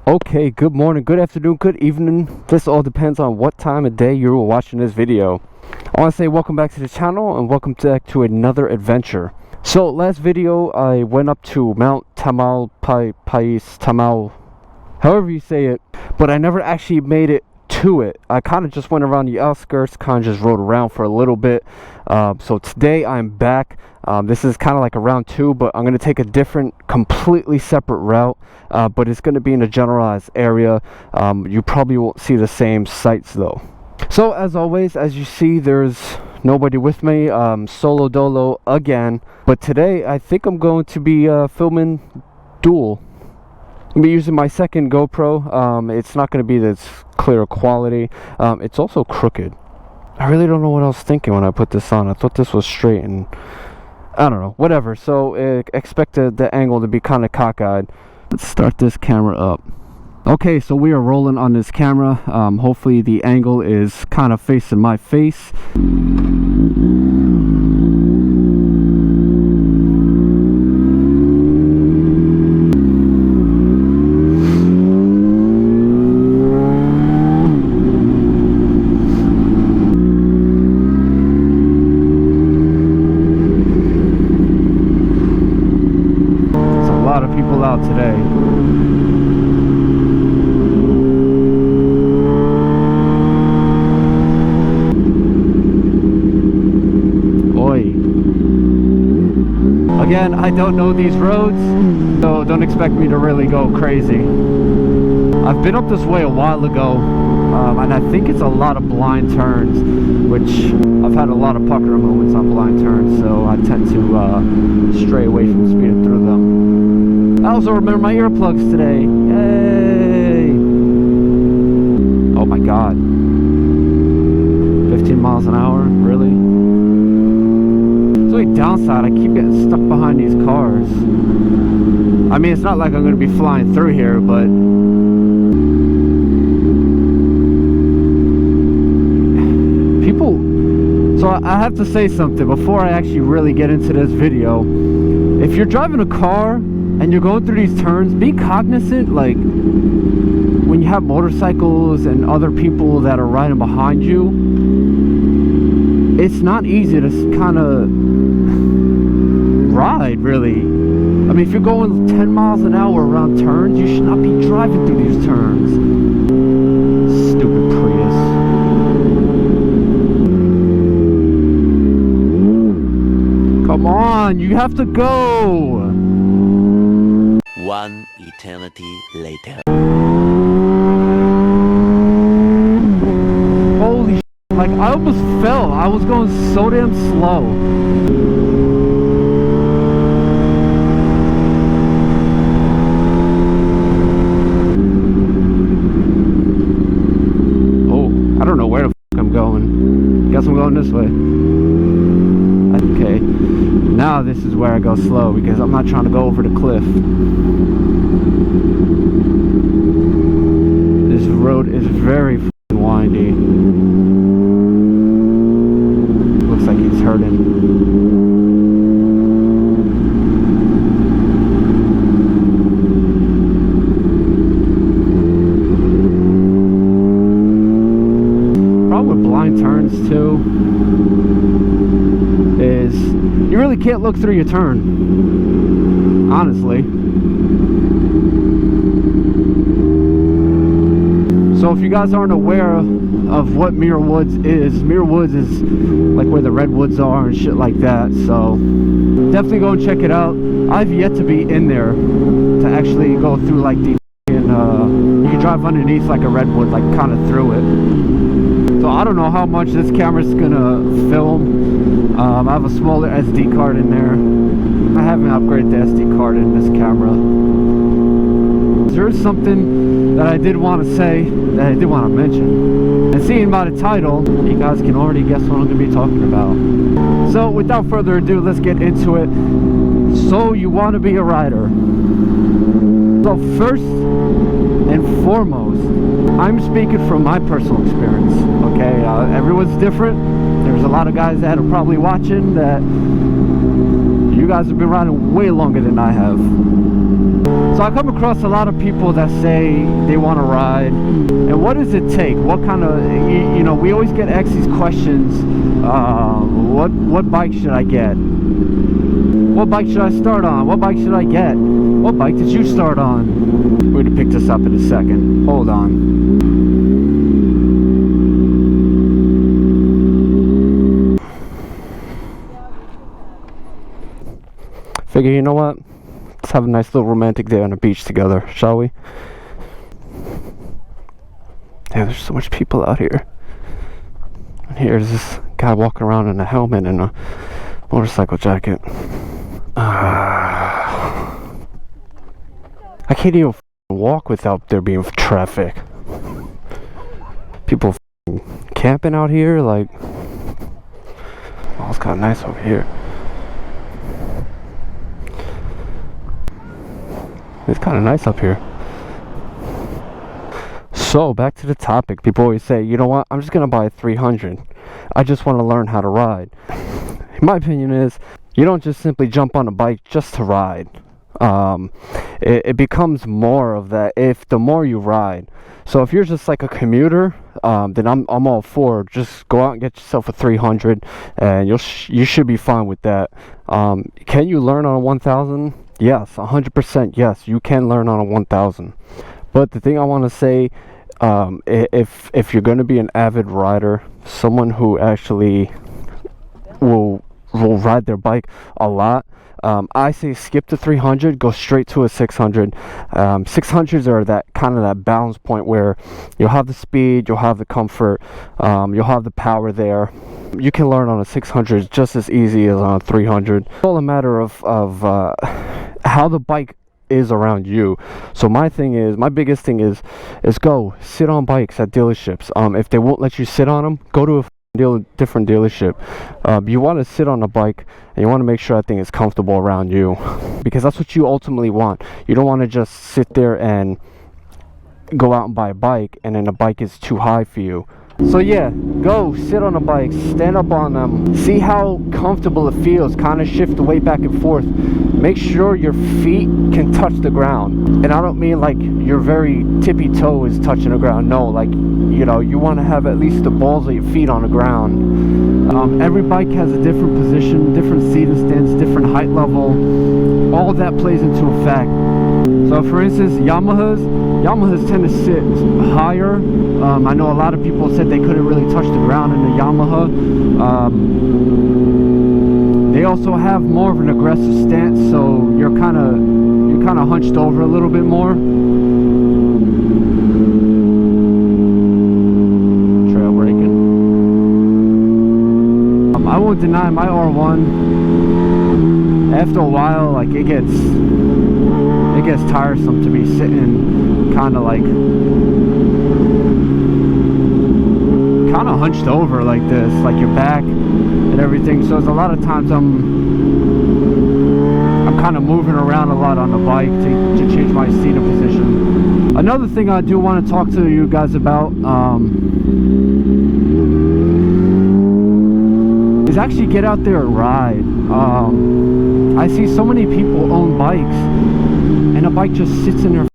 Okay, good morning, good afternoon, good evening. This all depends on what time of day you're watching this video. I want to say welcome back to the channel and welcome back to another adventure. So last video I went up to Mount Tamal, however you say it, but I never actually made it to it. I kind of just went around the outskirts, kind of just rode around for a little bit. So today I'm back. This is kind of like a round two, but I'm going to take a different, completely separate route, but it's going to be in a generalized area. You probably won't see the same sights though. So as always, as you see, there's nobody with me, solo dolo again, but today I think I'm going to be filming dual. I'm going to be using my second GoPro. It's not going to be this clear quality. It's also crooked. I really don't know what I was thinking when I put this on. I thought this was straight and I don't know, whatever. So expect the angle to be kind of cockeyed. Let's start this camera up. Okay, so we are rolling on this camera. Hopefully the angle is kind of facing my face. People out today. Oi. Again, I don't know these roads, so don't expect me to really go crazy. I've been up this way a while ago, and I think it's a lot of blind turns, which I've had a lot of pucker moments on blind turns, so I tend to stray away from speeding through them. I also remember my earplugs today. Yay! Oh my god. 15 miles an hour? Really? The only downside, I keep getting stuck behind these cars. I mean, it's not like I'm going to be flying through here, but people... So I have to say something before I actually really get into this video. If you're driving a car and you're going through these turns, be cognizant, like when you have motorcycles and other people that are riding behind you, it's not easy to kind of ride, really. I mean, if you're going 10 miles an hour around turns, you should not be driving through these turns. Stupid Prius. Come on, you have to go. One eternity later. Holy shit, like I almost fell. I was going so damn slow. Oh, I don't know where the f I'm going. Guess I'm going this way. Okay, now this is where I go slow because I'm not trying to go over the cliff. This road is very f***ing windy. Looks like he's hurting. Problem with blind turns too is you really can't look through your turn, honestly. So if you guys aren't aware of what Muir Woods is like where the redwoods are and shit like that, so definitely go and check it out. I've yet to be in there to actually go through like the you can drive underneath like a redwood, like kind of through it. So I don't know how much this camera's gonna film. I have a smaller SD card in there. I haven't upgraded the SD card in this camera. There's something that I did want to say, that I did want to mention. And seeing by the title, you guys can already guess what I'm going to be talking about. So without further ado, let's get into it. So you want to be a rider. So first and foremost, I'm speaking from my personal experience, okay? Everyone's different. There's a lot of guys that are probably watching that you guys have been riding way longer than I have. So I come across a lot of people that say they want to ride, and what does it take? What kind of, you know, we always get asked these questions. What bike should I get? What bike should I start on? What bike should I get? What bike did you start on? We're gonna pick this up in a second. Hold on. Figure, you know what? Let's have a nice little romantic day on the beach together, shall we? Yeah, there's so much people out here. And here's this guy walking around in a helmet and a motorcycle jacket. I can't even walk without there being traffic. People camping out here, like, oh, it's kind of nice over here. It's kind of nice up here. So back to the topic. People always say, you know what, I'm just gonna buy a 300. I just want to learn how to ride. My opinion is, you don't just simply jump on a bike just to ride. It becomes more of that if the more you ride. So if you're just like a commuter, then I'm all for just go out and get yourself a 300, and you should be fine with that. Can you learn on a 1000? Yes, 100%. Yes, you can learn on a 1000. But the thing I want to say, if you're going to be an avid rider, someone who actually will ride their bike a lot, I say skip the 300, go straight to a 600. 600s are that kind of that balance point where you'll have the speed, you'll have the comfort, you'll have the power there. You can learn on a 600 just as easy as on a 300. It's all a matter of how the bike is around you. So my biggest thing is go sit on bikes at dealerships. If they won't let you sit on them, go to a different dealership. You want to sit on a bike and you want to make sure that thing is comfortable around you, because that's what you ultimately want. You don't want to just sit there and go out and buy a bike and then the bike is too high for you. So yeah, go sit on a bike, stand up on them, see how comfortable it feels, kind of shift the weight back and forth. Make sure your feet can touch the ground. And I don't mean like your very tippy toe is touching the ground. No, like, you know, you want to have at least the balls of your feet on the ground. Every bike has a different position, different seating stance, different height level. All of that plays into effect. So for instance, Yamahas tend to sit higher. I know a lot of people said they couldn't really touch the ground in the Yamaha. They also have more of an aggressive stance, so you're kind of hunched over a little bit more. Trail braking. I won't deny my R1. After a while, like it gets tiresome to be sitting kind of hunched over like this, like your back and everything. So it's a lot of times I'm kind of moving around a lot on the bike to change my seating position. Another thing I do want to talk to you guys about is actually get out there and ride. I see so many people own bikes and a bike just sits in their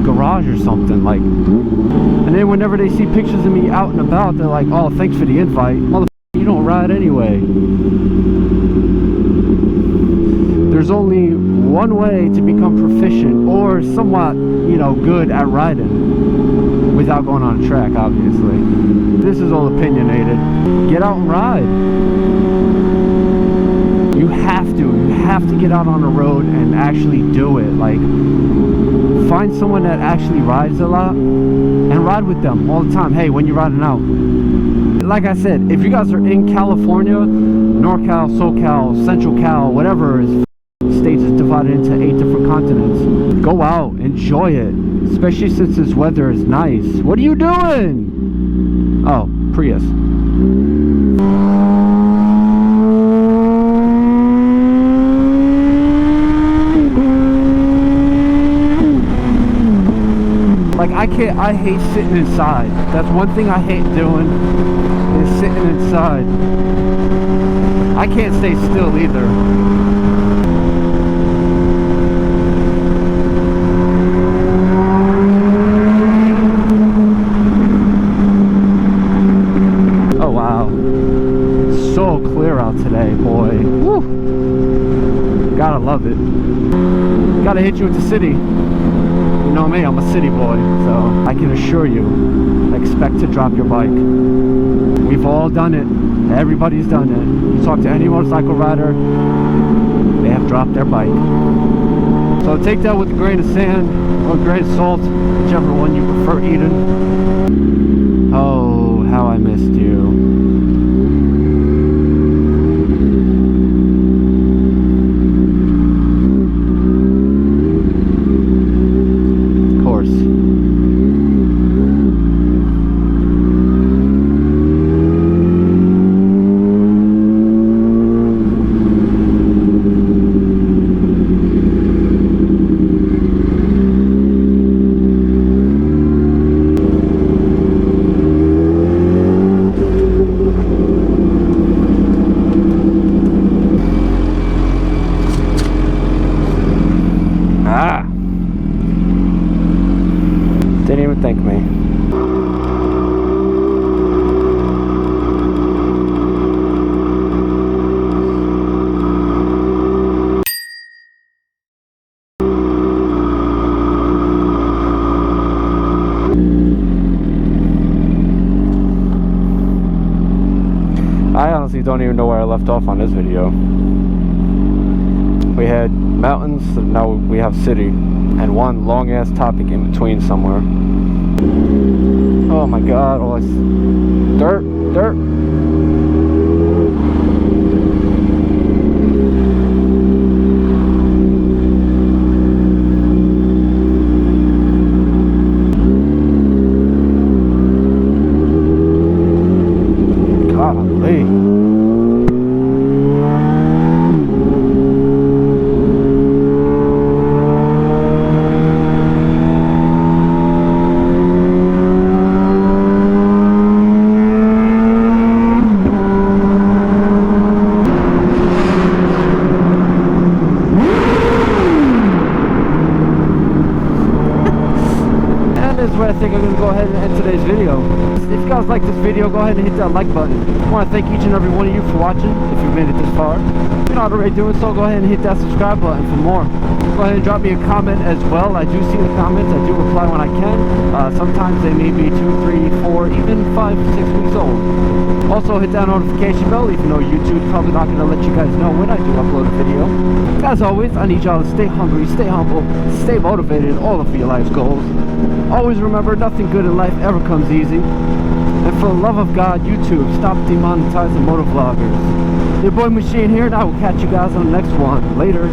garage or something, like, and then whenever they see pictures of me out and about, they're like, oh, thanks for the invite. Motherfucker, you don't ride anyway. There's only one way to become proficient or somewhat, you know, good at riding without going on a track, obviously. This is all opinionated. Get out and ride. You have to get out on the road and actually do it. Like, find someone that actually rides a lot and ride with them all the time. Hey, when you're riding out, like I said, if you guys are in California, Norcal, SoCal, Central Cal, whatever is states is divided into 8 different continents, go out, enjoy it, especially since this weather is nice. What are you doing? Oh, Prius. Like, I hate sitting inside. That's one thing I hate doing, is sitting inside. I can't stay still either. Gotta hit you with the city. You know me, I'm a city boy, so I can assure you, expect to drop your bike. We've all done it. Everybody's done it. You talk to any motorcycle rider, they have dropped their bike. So take that with a grain of sand or a grain of salt, whichever one you prefer eating. Oh, how I missed you. Didn't even thank me. I honestly don't even know where I left off on this video. We had mountains, and now we have city, and one long ass topic in between somewhere. Oh my god, all this dirt. Golly. Where I think I'm going to go ahead and end today's video. If you guys like this video, go ahead and hit that like button. I want to thank each and every one of you for watching, if you've made it this far. If you're not already doing so, go ahead and hit that subscribe button for more. Go ahead and drop me a comment as well. I do see the comments. I do reply when I can. Sometimes they may be 2, 3, 4, even 5, 6 weeks old. Also, hit that notification bell, even though YouTube's probably not going to let you guys know when I do upload a video. As always, I need y'all to stay hungry, stay humble, stay motivated in all of your life's goals. Always remember, nothing good in life ever comes easy. And for the love of God, YouTube, stop demonetizing motovloggers. Your boy Machine here, and I will catch you guys on the next one. Later.